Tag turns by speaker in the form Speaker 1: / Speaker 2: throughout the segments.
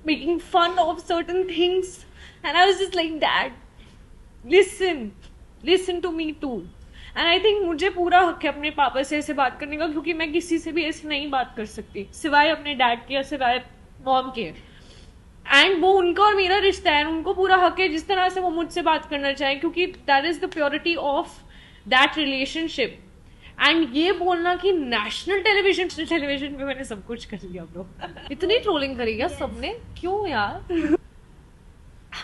Speaker 1: making fun of certain things. And I was just like, Dad, listen to me too. And I think मुझे पूरा हक है अपने पापा से ऐसे बात करने का, क्योंकि मैं किसी से भी ऐसे नहीं बात कर सकती सिवाय अपने डैड के या सिवाय मॉम के. एंड वो उनका और मेरा रिश्ता है, उनको पूरा हक है जिस तरह से वो मुझसे बात करना चाहे, क्योंकि that is the purity of that relationship. And ये बोलना कि नेशनल टेलीविजन पे मैंने सब कुछ कर लिया ब्रो. इतनी ट्रोलिंग करी क्या सबने, क्यों यार.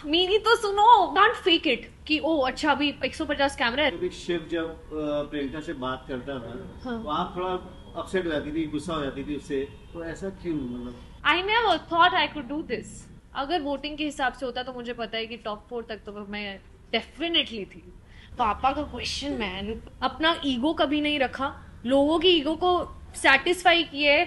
Speaker 1: मेरी तो सुनो, कांट फेक इट कि ओ अच्छा अभी 150 कैमरा है.
Speaker 2: शिव जब प्रियंका से बात करता था
Speaker 1: हाँ.
Speaker 2: तो आप थोड़ा अपसेट हो जाती थी, गुस्सा हो जाती थी उससे, तो ऐसा क्यों? मतलब
Speaker 1: I never thought I could do this. अगर वोटिंग के हिसाब से होता तो मुझे पता है कि टॉप 4 तक तो मैं डेफिनेटली थी. पापा का क्वेश्चन मैन, अपना ईगो कभी नहीं रखा, लोगों की ईगो को सेटिस्फाई किए.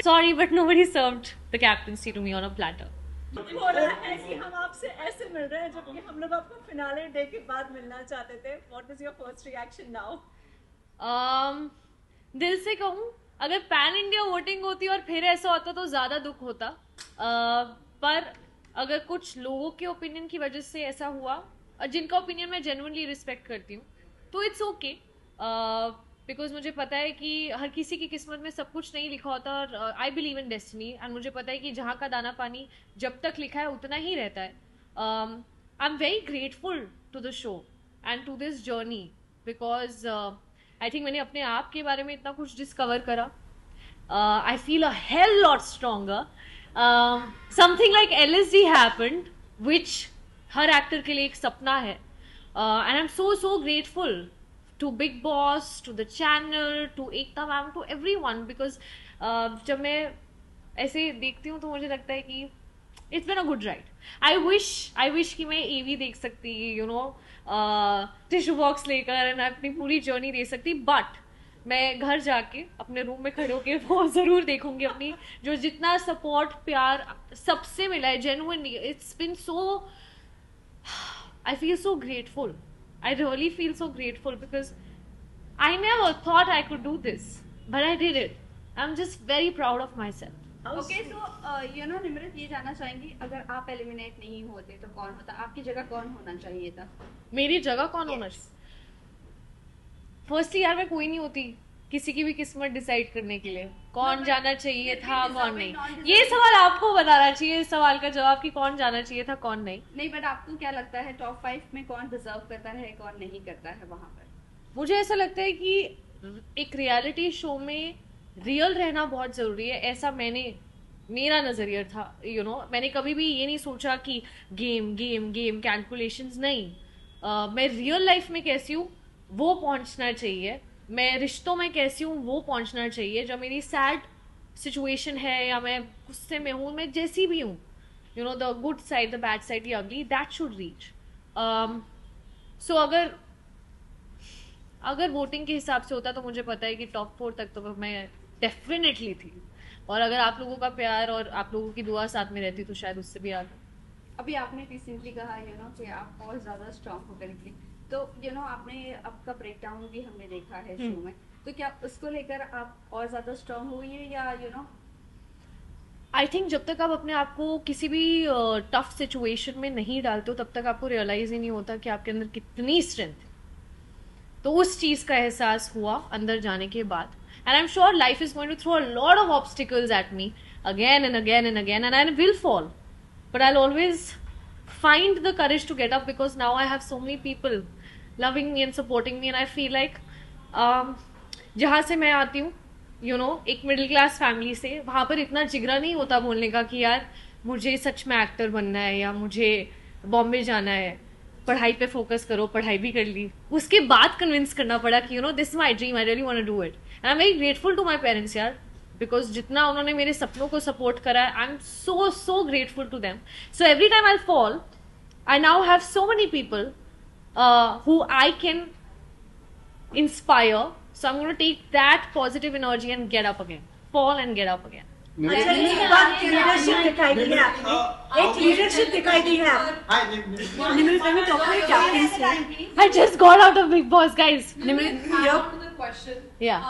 Speaker 1: Sorry, but nobody served the captaincy to me on a platter.
Speaker 3: हो रहा है कि हम आपसे ऐसे मिल रहे हैं जबकि हम लोग आपको फिनाले डे के बाद मिलना चाहते थे. What is your first reaction now?
Speaker 1: दिल से कहूँ, अगर पैन इंडिया वोटिंग होती और फिर ऐसा होता तो ज्यादा दुख होता. पर अगर कुछ लोगों के ओपिनियन की वजह से ऐसा हुआ, जिनका ओपिनियन मैं जेन्युइनली रिस्पेक्ट करती हूँ, तो इट्स ओके. बिकॉज मुझे पता है कि हर किसी की किस्मत में सब कुछ नहीं लिखा होता, और I believe in destiny. And मुझे पता है कि जहाँ का दाना पानी जब तक लिखा है उतना ही रहता है. I am very grateful to the show and to this journey, because I think मैंने अपने आप के बारे में इतना कुछ डिस्कवर करा. I feel a hell lot stronger. Something like LSD happened, which her actor के लिए एक सपना है. And I am so grateful to Big Boss, to the channel, to Ekta ma'am, to everyone, because जब मैं ऐसे देखती हूँ तो मुझे लगता है कि it's been a good ride. I wish कि मैं AV देख सकती, टिश्यू बॉक्स लेकर एंड अपनी पूरी जर्नी दे सकती, बट मैं घर जाके अपने रूम में खड़े होके वो जरूर देखूंगी. अपनी जो जितना सपोर्ट प्यार सबसे मिला है genuinely, it's been so, I feel so grateful. I really feel so grateful because I never thought I could do this, but I did it. I'm just very proud of myself.
Speaker 4: Okay, so Nimrit ये जानना चाहेंगी, अगर आप eliminate नहीं होते तो कौन होता, आपकी जगह कौन होना चाहिए था?
Speaker 1: मेरी जगह कौन होना चाहिए? फर्स्टली यार मैं कोई नहीं होती किसी की भी किस्मत डिसाइड करने के लिए कौन जाना चाहिए था कौन नहीं. ये सवाल आपको बताना चाहिए, इस सवाल का जवाब कि कौन जाना चाहिए था कौन नहीं.
Speaker 4: नहीं, बट आपको क्या लगता है टॉप 5 में कौन डिजर्व करता है कौन नहीं करता है वहां पर?
Speaker 1: मुझे ऐसा लगता है कि एक रियलिटी शो में रियल रहना बहुत जरूरी है. ऐसा मेरा नजरिया था. मैंने कभी भी ये नहीं सोचा कि गेम गेम गेम कैलकुलेशंस नहीं. मैं रियल लाइफ में कैसी हूँ वो पहुंचना चाहिए, मैं रिश्तों में कैसी हूँ वो पहुंचना चाहिए. जो मेरी सैड सिचुएशन है या मैं गुस्से में हूँ, मैं जैसी भी हूँ, the good side, the bad side, the ugly, that should reach. So अगर वोटिंग के हिसाब से होता तो मुझे पता है कि टॉप 4 तक तो मैं डेफिनेटली थी. और अगर आप लोगों का प्यार और आप लोगों की दुआ साथ में रहती तो शायद उससे भी आगे.
Speaker 4: अभी आपने रिसेंटली कहा कि आप और ज्यादा स्ट्रांग हो गई, तो आपने आपका ब्रेक डाउन भी हमने देखा है शो में, तो क्या उसको लेकर आप और ज्यादा स्ट्रांग हुई है या
Speaker 1: आई थिंक जब तक आप अपने आप को किसी भी टफ सिचुएशन में नहीं डालते हो तब तक आपको रियलाइज ही नहीं होता कि आपके अंदर कितनी स्ट्रेंथ है. तो उस चीज का एहसास हुआ अंदर जाने के बाद. And I am sure life is going to throw a lot of obstacles at me again and again and again, and I will fall, but I will always find the courage to get up, because now I have so many people loving me and supporting me, and I feel like जहाँ से मैं आती हूँ एक middle class family से, वहाँ पर इतना जिगरा नहीं होता बोलने का कि यार मुझे सच में एक्टर बनना है या मुझे बॉम्बे जाना है, पढ़ाई पे फोकस करो. पढ़ाई भी कर ली, उसके बाद कन्विंस करना पड़ा कि this my dream, I really want to do it. And I am very grateful to my parents यार, बिकॉज जितना उन्होंने मेरे सपनों को सपोर्ट करा है, I am so grateful to them. So every time I fall, I now have so many people who I can inspire. So I'm going to take that positive energy and get up again, fall and get up again.
Speaker 3: अच्छा, एक बात leadership दिखाई दी है आपने, एक leadership दिखाई दी है आपने. निमृत में टॉप में captain.
Speaker 1: I just got out of Big Boss, guys.
Speaker 5: Nimrit, question.
Speaker 1: Yeah.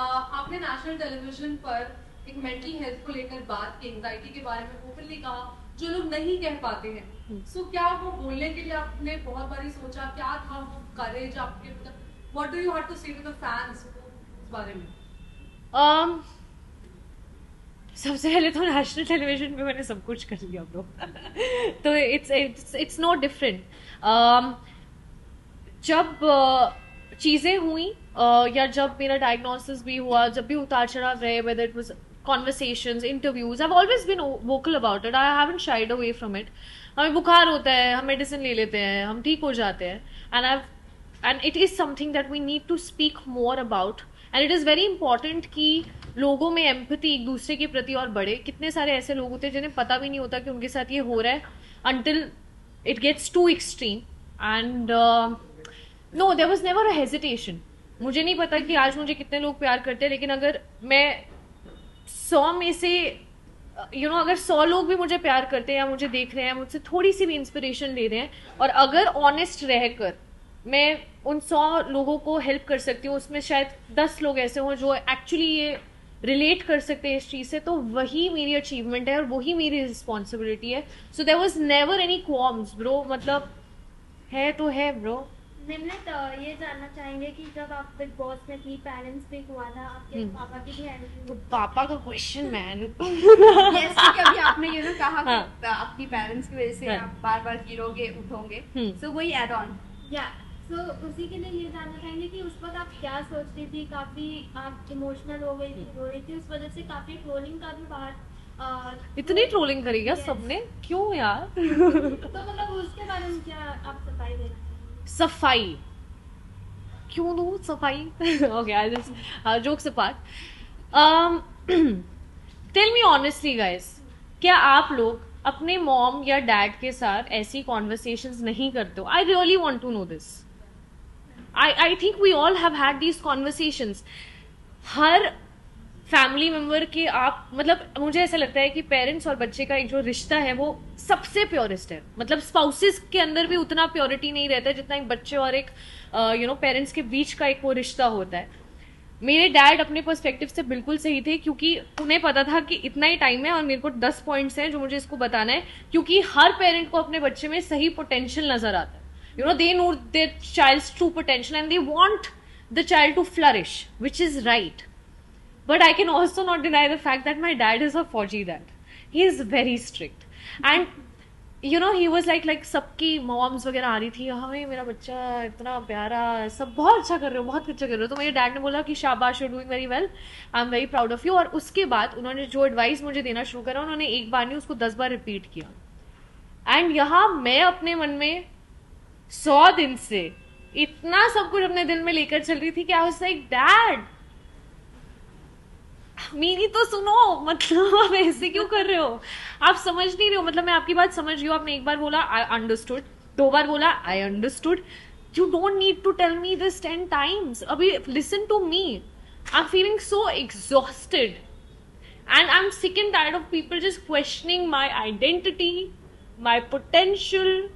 Speaker 5: आपने नेशनल टेलीविजन पर एक मेंटल हेल्थ को लेकर बात की, एंजाइटी के बारे में ओपनली कहा, जो लोग नहीं कह पाते हैं। सो क्या वो बोलने के लिए आपने बहुत बारी सोचा, क्या था वो करेज आपके, मतलब what do you have to say to the fans इस बारे में?
Speaker 1: सबसे पहले तो नेशनल टेलीविजन पे मैंने सब कुछ कर लिया ब्रो। तो इट्स नॉट डिफरेंट। जब चीज़ें हुई या जब मेरा डायग्नोसिस भी हुआ, जब भी उतार चढ़ाव रहे, whether it was conversations, interviews, I have always been vocal about it, I haven't shied away from it. हमें बुखार होता है, हम मेडिसिन ले लेते हैं, हम ठीक हो जाते हैं, and it is something that we need to speak more about, and it is very important कि लोगों में एम्पैथी एक दूसरे के प्रति और बढ़े। कितने सारे ऐसे लोग होते हैं जिन्हें पता भी नहीं होता कि उनके साथ ये हो रहा है until it gets too extreme. And no, there was never a hesitation. मुझे नहीं पता कि आज मुझे कितने लोग प्यार करते हैं, लेकिन अगर मैं 100 में से अगर 100 लोग भी मुझे प्यार करते हैं या मुझे देख रहे हैं, मुझसे थोड़ी सी भी इंस्पिरेशन ले रहे हैं, और अगर ऑनेस्ट रहकर मैं उन 100 लोगों को हेल्प कर सकती हूँ, उसमें शायद 10 लोग ऐसे हों जो एक्चुअली ये रिलेट कर सकते हैं इस चीज़ से, तो वही मेरी अचीवमेंट है और वही मेरी रिस्पॉन्सिबिलिटी है. So there was never any qualms bro, मतलब है तो है ब्रो.
Speaker 6: निम्नलिखित ये जानना चाहेंगे कि जब आप बिग बॉस में थी, पेरेंट्स पे हुआ था, आपके पापा की भी एंट्री?
Speaker 1: पापा का क्वेश्चन मैन.
Speaker 4: यस, कभी आपने ये ना कहा कि अपनी पेरेंट्स की वजह से आप बार-बार गिरोगे उठोगे, सो वही ऐड ऑन.
Speaker 6: या सो उसी के लिए ये जानना चाहेंगे कि उस वक्त आप क्या सोच रही थी? काफी आप इमोशनल हो गई थी, रो रही थी, उस वजह से काफी ट्रोलिंग का भी बाहर.
Speaker 1: इतनी ट्रोलिंग करी क्या सबने? क्यों यार?
Speaker 6: तो मतलब उसके बारे में क्या आप सफाई देना?
Speaker 1: सफाई क्यों दूं सफाई? Okay, I just jokes apart. Tell me honestly guys, क्या आप लोग अपने मॉम या डैड के साथ ऐसी कॉन्वर्सेशंस नहीं करते हो? I really want to know this. I think we all have had these conversations. हर फैमिली मेंबर के आप, मतलब मुझे ऐसा लगता है कि पेरेंट्स और बच्चे का एक जो रिश्ता है वो सबसे प्योरेस्ट है. मतलब स्पाउसेस के अंदर भी उतना प्योरिटी नहीं रहता है जितना एक बच्चे और एक पेरेंट्स के बीच का एक वो रिश्ता होता है. मेरे डैड अपने पर्सपेक्टिव से बिल्कुल सही थे, क्योंकि उन्हें पता था कि इतना ही टाइम है और मेरे को 10 पॉइंट्स हैं जो मुझे इसको बताना है, क्योंकि हर पेरेंट को अपने बच्चे में सही पोटेंशियल नजर आता है. They know their child's true potential and they want the child to flourish, which is right. But I can also not deny the fact that my dad is a Fauji dad. He is very strict. And, he was like सबकी moms वगैरह आ रही थी, हमें मेरा बच्चा इतना प्यारा, सब बहुत अच्छा कर रहे हो, बहुत अच्छा कर रहे हो. तो मेरे डैड ने बोला कि शाबाश, you doing very well, I am very proud of you. और उसके बाद उन्होंने जो एडवाइस मुझे देना शुरू करा, उन्होंने एक बार नहीं, उसको 10 बार रिपीट किया. एंड यहाँ मैं अपने मन में 100 दिन से इतना सब कुछ अपने दिल में लेकर चल रही थी कि आई वाज लाइक, डैड मेरी तो सुनो, मतलब आप ऐसे क्यों कर रहे हो? आप समझ नहीं रहे हो. मतलब मैं आपकी बात समझ रही हूँ. आपने एक बार बोला आई अंडरस्टूड, 2 बार बोला I understood. You don't need to tell me this 10 times. अभी listen to me. I am feeling so exhausted and I am sick and tired of people just questioning my identity, my potential,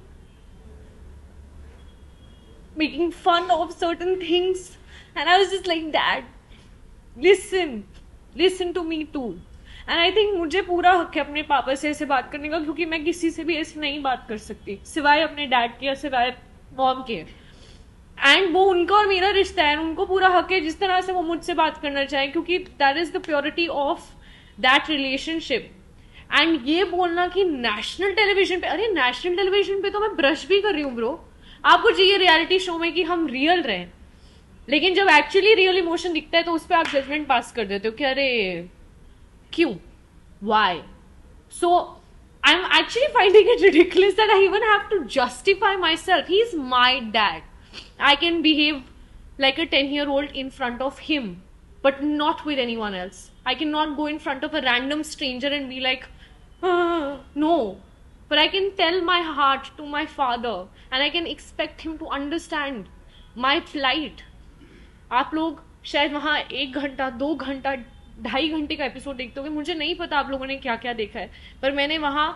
Speaker 1: making fun of certain things. And I was just like, dad listen to me too. And I think मुझे पूरा हक है अपने पापा से ऐसे बात करने का, क्योंकि मैं किसी से भी ऐसे नहीं बात कर सकती सिवाय अपने डैड के या सिवाय मॉम के. एंड वो उनका और मेरा रिश्ता है, उनको पूरा हक है जिस तरह से वो मुझसे बात करना चाहे, क्योंकि that is the purity of that relationship. And ये बोलना कि नेशनल टेलीविजन पे, अरे नेशनल टेलीविजन पे तो मैं ब्रश भी कर रही हूँ ब्रो. आपको चाहिए रियलिटी शो में कि हम रियल रहें, लेकिन जब एक्चुअली रियल इमोशन दिखता है तो उस पर आप जजमेंट पास कर देते हो कि अरे क्यों, why. So I am actually finding it ridiculous that I even have to justify myself. He is my dad. I can behave like a 10-year-old in front of him, but not with anyone else. I cannot go in front of a random stranger and be like, no. But I can tell my heart to my father and I can expect him to understand my plight. आप लोग शायद वहाँ 1 घंटा 2 घंटा 2.5 घंटे का episode देखते होंगे. मुझे नहीं पता आप लोगों ने क्या क्या देखा है, पर मैंने वहाँ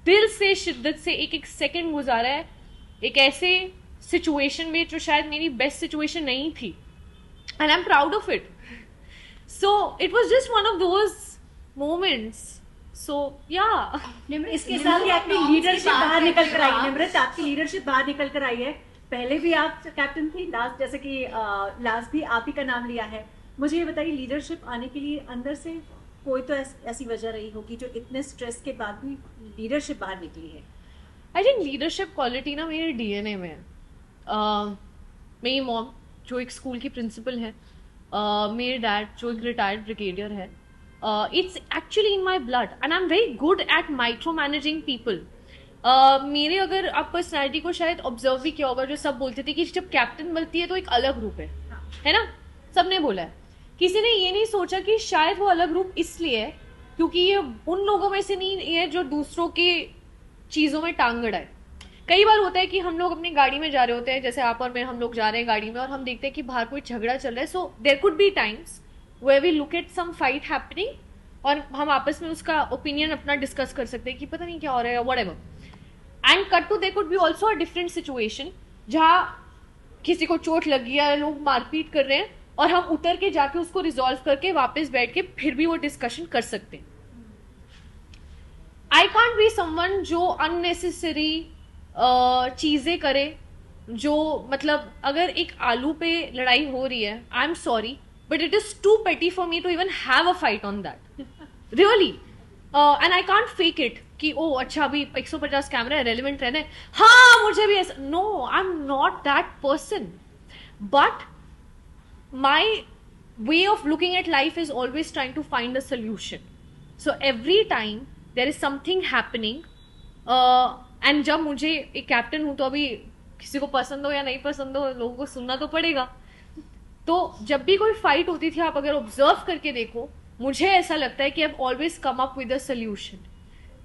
Speaker 1: दिल से, शिद्दत से एक एक सेकंड गुजारा है, एक ऐसे सिचुएशन में जो शायद मेरी बेस्ट सिचुएशन नहीं थी. And I am proud of it. So it was just one of those moments. So yeah.
Speaker 3: इसके साथ ही आपकी लीडरशिप बाहर निकल कर आई है निम्रत, आपकी लीडरशिप बाहर निकल कर आई है। पहले भी आप कैप्टन थी, लास्ट जैसे कि लास्ट भी आप ही का नाम लिया है। मुझे ये बताइए, लीडरशिप आने के लिए अंदर से कोई तो ऐसी वजह रही होगी जो इतने स्ट्रेस के बाद भी लीडरशिप बाहर निकली है।
Speaker 1: आई थिंक लीडरशिप क्वालिटी ना मेरे डीएनए में है। मेरी मॉम जो एक स्कूल की प्रिंसिपल है, मेरे डैड जो एक रिटायर्ड ब्रिगेडियर है, it's actually in my blood and I am very good at micro managing people. मेरे अगर आप पर्सनैलिटी को शायद ऑब्जर्व भी किया होगा, जो सब बोलते थे कि जब कैप्टन बनती है तो एक अलग रूप है ना, सबने बोला है। किसी ने ये नहीं सोचा कि शायद वो अलग रूप इसलिए है क्योंकि ये उन लोगों में से नहीं है जो दूसरों की चीजों में टांग अड़ाए। कई बार होता है कि हम लोग अपनी गाड़ी में जा रहे होते हैं, जैसे आप और मैं, हम लोग जा रहे हैं गाड़ी में और हम देखते हैं कि बाहर कोई झगड़ा चल रहा है। So there could be times where we look at some fight happening और हम आपस में उसका ओपिनियन अपना डिस्कस कर सकते हैं कि पता नहीं क्या हो रहा है, whatever. And cut to there could be also a different situation जहाँ किसी को चोट लगी है, लोग मारपीट कर रहे हैं और हम उतर के जाके उसको रिजॉल्व करके वापस बैठ के फिर भी वो डिस्कशन कर सकते हैं। आई कांट बी समवन जो अननेसेसरी चीजें करे, जो मतलब अगर एक आलू पे लड़ाई हो रही है, I am sorry but it is too petty for me to even have a fight on that, really. And I can't fake it कि ओ अच्छा अभी 150 कैमरा है, रेलिवेंट रहना है, हाँ मुझे भी ऐसा। No, I am not that person, but my way of looking at life is always trying to find a solution. So every time there is something happening and जब मुझे एक कैप्टन हूं तो अभी किसी को पसंद हो या नहीं पसंद हो, लोगों को सुनना तो पड़ेगा। तो जब भी कोई फाइट होती थी, आप अगर ऑब्जर्व करके देखो, मुझे ऐसा लगता है कि I've always come up with a solution.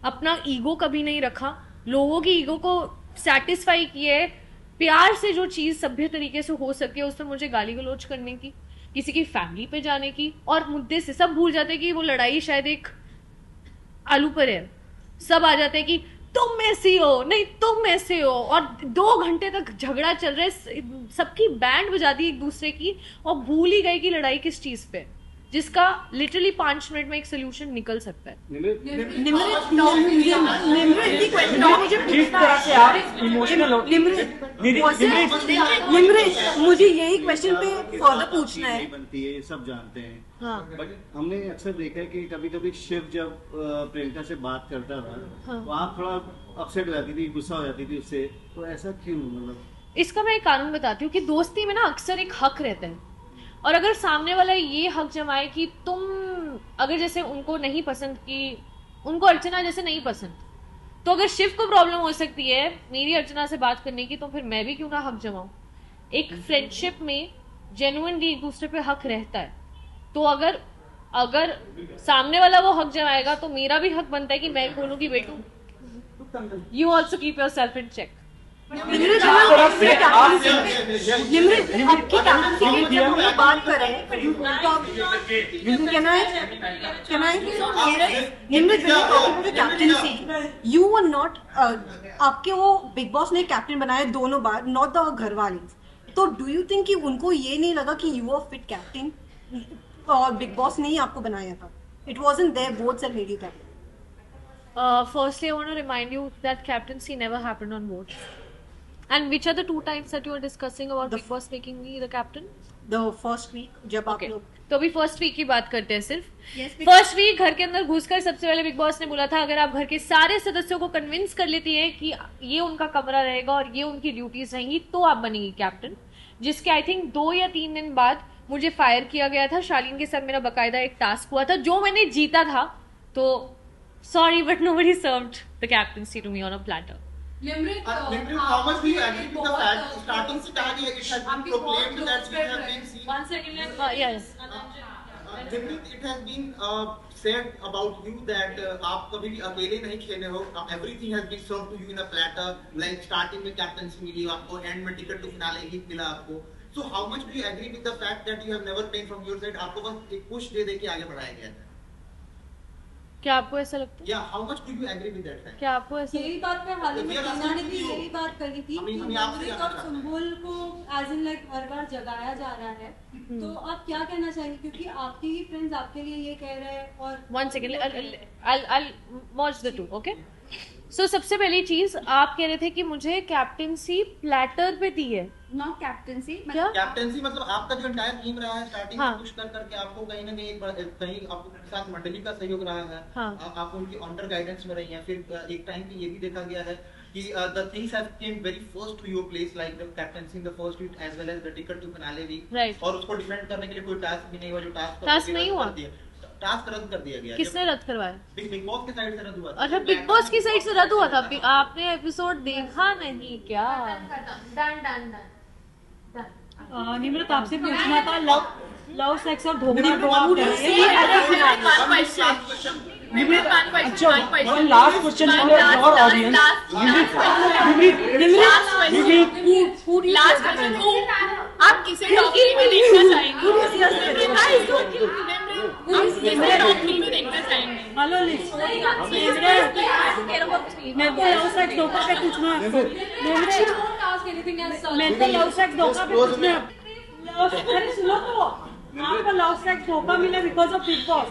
Speaker 1: अपना ईगो कभी नहीं रखा, लोगों की ईगो को सेटिस्फाई किए, प्यार से जो चीज सभ्य तरीके से हो सके उस पर मुझे गाली गलौज करने की, किसी की फैमिली पे जाने की, और मुद्दे से सब भूल जाते कि वो लड़ाई शायद एक आलू पर है। सब आ जाते हैं कि तुम ऐसी हो, नहीं तुम ऐसे हो, और 2 घंटे तक झगड़ा चल रहा है, सबकी बैंड बजा दी एक दूसरे की और भूल ही गए कि लड़ाई किस चीज पे, जिसका लिटरली 5 मिनट में एक सोल्यूशन निकल सकता है।
Speaker 3: मुझे यही क्वेश्चन पे फॉलो पूछना है।
Speaker 2: बनती है, सब जानते हैं।
Speaker 1: हाँ।
Speaker 2: बट हमने अक्सर देखा है कि कभी कभी शिव जब प्रियंका से बात करता था,
Speaker 1: हाँ।
Speaker 2: तो आप थोड़ा अपसेट हो जाती थी, गुस्सा हो जाती थी उससे, तो ऐसा क्यों? मतलब
Speaker 1: इसका मैं एक कारण बताती हूँ कि दोस्ती में ना अक्सर एक हक रहता है, और अगर सामने वाला ये हक जमाए कि तुम अगर जैसे उनको नहीं पसंद, कि उनको अर्चना जैसे नहीं पसंद, तो अगर शिव को प्रॉब्लम हो सकती है मेरी अर्चना से बात करने की, तो फिर मैं भी क्यों ना हक जमाऊं। एक फ्रेंडशिप में जेन्युइनली एक दूसरे पे हक रहता है, तो अगर सामने वाला वो हक जमाएगा तो मेरा भी हक बनता है कि मैं बोलूं कि बेटू you also keep yourself in check.
Speaker 3: Nimrat आपकी कैप्टनसी की जब हम लोग बात कर रहे हैं, यू वर नॉट, आपके वो बिग बॉस ने कैप्टन बनाया दोनों बार, नॉट द घर वाले, तो डू यू थिंक कि उनको ये नहीं लगा कि यू आर फिट कैप्टन, और बिग बॉस ने ही आपको बनाया था? It wasn't there, both are lady captain.
Speaker 1: Firstly, I want to remind you that captaincy never happened on vote. And which are the 2 times that you are discussing about Big Boss making me the captain?
Speaker 3: The first week, जब आप लोग,
Speaker 1: तो अभी first week की बात करते हैं सिर्फ। फर्स्ट वीक घर के अंदर घुसकर सबसे पहले बिग बॉस ने बोला था, अगर आप घर के सारे सदस्यों को कन्विंस कर लेती है कि ये उनका कमरा रहेगा और ये उनकी ड्यूटीज रहेंगी, तो आप बनेंगी कैप्टन। जिसके आई थिंक 2 या 3 दिन बाद मुझे फायर किया गया था। शालीन के साथ मेरा बकायदा एक टास्क हुआ था जो मैंने जीता था, तो sorry but nobody served the captaincy to me on a platter.
Speaker 5: Nimrit,
Speaker 7: how much do you agree with the fact starting से कहा गया, it has been proclaimed that we have been seen.
Speaker 5: One second,
Speaker 1: yes.
Speaker 7: Nimrit, it has been said about you that आप कभी भी अकेले नहीं खेले हो, everything has been served to you in a platter. Like starting में captaincy मिली आपको, end में ticket to finale ही मिला आपको. So how much do you agree with the fact that you have never played from your side? आपको बस एक push दे के आगे बढ़ाया गया था?
Speaker 1: क्या आपको ऐसा लगता है?
Speaker 7: Yeah, how much do you agree with that fact?
Speaker 1: क्या आपको ऐसा
Speaker 8: यही बात मैं हाल ही में
Speaker 7: We are
Speaker 8: टीना ने
Speaker 7: asking
Speaker 8: भी
Speaker 7: you.
Speaker 8: यही बात कही थी
Speaker 7: हमें-
Speaker 8: कि
Speaker 7: हमें आपसे
Speaker 8: नवनीत
Speaker 7: जानना
Speaker 8: और
Speaker 7: चाहते हैं।
Speaker 8: सुम्बुल को एज इन लाइक हर बार जगाया जा रहा है, तो आप क्या कहना चाहेंगे, क्योंकि आपके ही फ्रेंड्स आपके लिए ये कह रहे हैं और
Speaker 1: One second, I'll merge the two, okay? So सबसे पहली चीज आप कह रहे थे कि मुझे कैप्टेंसी प्लेटर पे दी है,
Speaker 4: नॉट कैप्टेंसी
Speaker 1: क्या?
Speaker 7: कैप्टेंसी मतलब आपका जो एंटायर टीम रहा है स्टार्टिंग
Speaker 1: हाँ।
Speaker 7: से पुश कर करके आपको कहीं ना कहीं कहीं आपको साथ मंडली का सहयोग रहा है,
Speaker 1: हाँ।
Speaker 7: आप उनकी अंडर गाइडेंस में रही हैं। फिर एक टाइम पे ये भी देखा गया है कि the things have came very first to your place, like the captaincy in the first week as well as the ticket to finale week,
Speaker 1: Right.
Speaker 7: और उसको डिफेंड करने के लिए कोई टास्क भी नहीं हुआ, जो
Speaker 1: Task नहीं हुआ?
Speaker 7: टास्क रद्द कर दिया गया।
Speaker 1: किसने रद्द करवाया?
Speaker 7: बिग बॉस की साइड से रद्द हुआ था।
Speaker 1: अच्छा, बिग बॉस की साइड से रद्द हुआ था। आपने एपिसोड देखा नहीं क्या?
Speaker 6: डन डन डन
Speaker 3: निम्रत आपसे पूछना था, लव सेक्स और धोखा
Speaker 7: निम्रत,
Speaker 3: तो आप कर रही हैं।
Speaker 9: One last question for your audience.
Speaker 10: Last question, आप किसे डॉक्टरी में देखना चाहेंगे? आप किसे डॉक्टरी में देखना चाहेंगे?
Speaker 3: हेलो लिस, मेरे को लव सेक्स धोखा पे पूछना है आपको।
Speaker 8: don't ask anything else.
Speaker 3: मेरे को लव सेक्स धोखा पे पूछना है। अरे सुनो तो, आपको लव सेक्स धोखा मिला बिकॉज ऑफ बिग बॉस।